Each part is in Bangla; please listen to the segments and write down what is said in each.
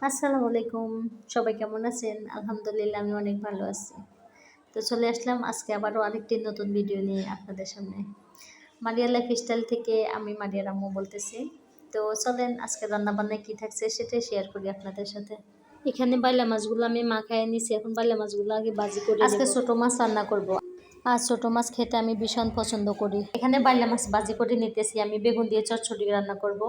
আসসালামু আলাইকুম। সবাই কেমন আছেন? আলহামদুলিল্লাহ আমি অনেক ভালো আছি। তো চলে আসলাম আজকে আবারও আরেকটি নতুন ভিডিও নিয়ে আপনাদের সামনে। মারিয়া লাইফস্টাইল থেকে আমি মারিয়ার আম্মু বলতেছি। তো চলেন আজকে রান্নাবান্নায় কী থাকছে সেটাই শেয়ার করি আপনাদের সাথে। এখানে বাইলা মাছগুলো আমি মাখায় নিছি। এখন বাইলা মাছগুলো আগে ভাজি করে আজকে ছোট মাছ রান্না করব। আর ছোট মাছ খেতে আমি ভীষণ পছন্দ করি। এখানে বাইলা মাছ ভাজি করে নিতেছি। আমি বেগুন দিয়ে চচ্চড়ি রান্না করব।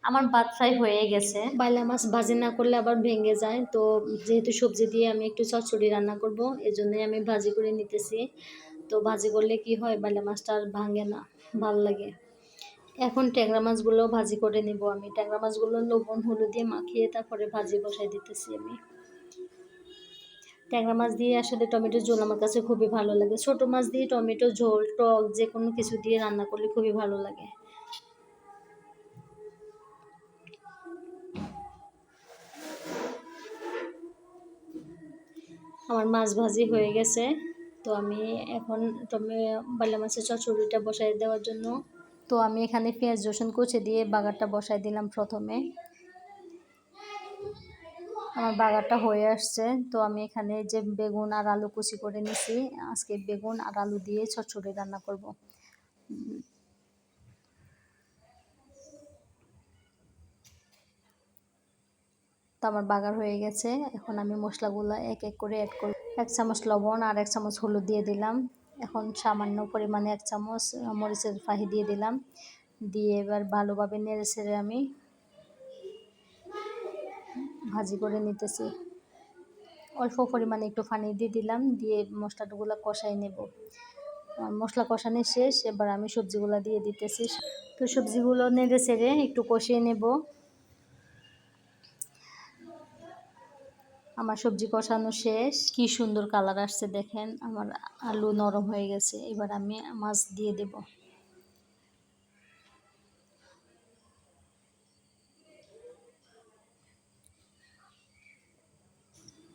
আমার ভাত ফ্রাই হয়ে গেছে। বাইলা মাছ ভাজি না করলে আবার ভেঙে যায়, তো যেহেতু সবজি দিয়ে আমি একটু চচ্চড়ি রান্না করব এজন্যই আমি ভাজি করে নিতেছি। তো ভাজি করলে কি হয়, বাইলা মাছটা আর ভাঙে না, ভাল লাগে। এখন ট্যাংরা মাছগুলো ভাজি করে নিব আমি। ট্যাংরা মাছগুলো লবণ হলুদ দিয়ে মাখিয়ে তারপরে ভাজি বসাই দিতেছি আমি। ট্যাংরা মাছ দিয়ে আসলে টমেটো ঝোল আমার কাছে খুবই ভালো লাগে। ছোট মাছ দিয়ে টমেটো ঝোল টক যে কোনো কিছু দিয়ে রান্না করলে খুবই ভালো লাগে। আমার মাছ ভাজি হয়ে গেছে। তো আমি এখন বাইলা মাছের চচ্চড়িটা বসাই দেওয়ার জন্য তো আমি এখানে পেঁয়াজ রসুন কুচি দিয়ে বাগারটা বসাই দিলাম প্রথমে। আমার বাগারটা হয়ে আসছে। তো আমি এখানে যে বেগুন আর আলু কুচি করে নিছি, আজকে বেগুন আর আলু দিয়ে চচ্চড়ি রান্না করব। তো আমার বাগার হয়ে গেছে। এখন আমি মশলাগুলো এক এক করে অ্যাড করব। 1 চামচ লবণ আর 1 চামচ হলুদ দিয়ে দিলাম। এখন সামান্য পরিমাণে 1 চামচ মরিচের ফাহি দিয়ে দিলাম। দিয়ে এবার ভালোভাবে নেড়ে ছেড়ে আমি ভাজি করে নিতেছি। অল্প পরিমাণে একটু পানি দিয়ে দিলাম, দিয়ে মশলাগুলো কষাই নেব। মশলা কষানো শেষ, এবার আমি সবজিগুলো দিয়ে দিতেছি। তো সবজিগুলো নেড়ে ছেড়ে একটু কষিয়ে নেব। আমার সবজি কষানো শেষ। কি সুন্দর কালার আসছে দেখেন। আমার আলু নরম হয়ে গেছে। এবার আমি মাছ দিয়ে দেব।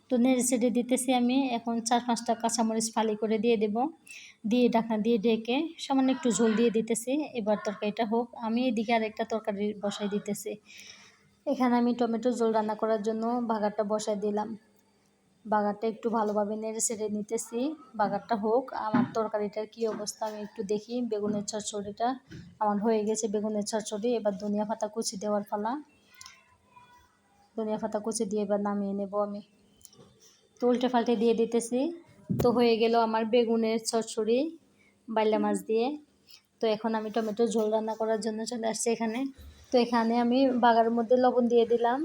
তো নেড়ে ছেড়ে দিতেছি আমি। এখন 4-5টা কাঁচামরিচ ফালি করে দিয়ে দেব। দিয়ে ঢাকনা দিয়ে ঢেকে সামান্য একটু ঝোল দিয়ে দিতেছি। এবার তরকারিটা হোক। আমি এদিকে আরেকটা তরকারি বসাই দিতেছি। এখানে আমি টমেটো ঝোল রান্না করার জন্য বাগারটা বসাই দিলাম। বাগারটা একটু ভালোভাবে নেড়ে ছেড়ে নিতেছি। বাগারটা হোক। আমার তরকারিটার কি অবস্থা আমি একটু দেখি। বেগুনের চচ্চড়িটা আমার হয়ে গেছে। বেগুনের চচ্চড়ি। এবার ধনিয়া পাতা কুচি দেওয়ার পালা। ধনিয়া পাতা কুচি দিয়ে এবার নামিয়ে নেব আমি। তো উল্টে পাল্টে দিয়ে দিতেছি। তো হয়ে গেল আমার বেগুনের চচ্চড়ি বাইলা মাছ দিয়ে। তো এখন আমি টমেটো ঝোল রান্না করার জন্য চলে আসছি এখানে। তো এখানে আমি বাগারের মধ্যে লবণ দিয়ে দিলাম।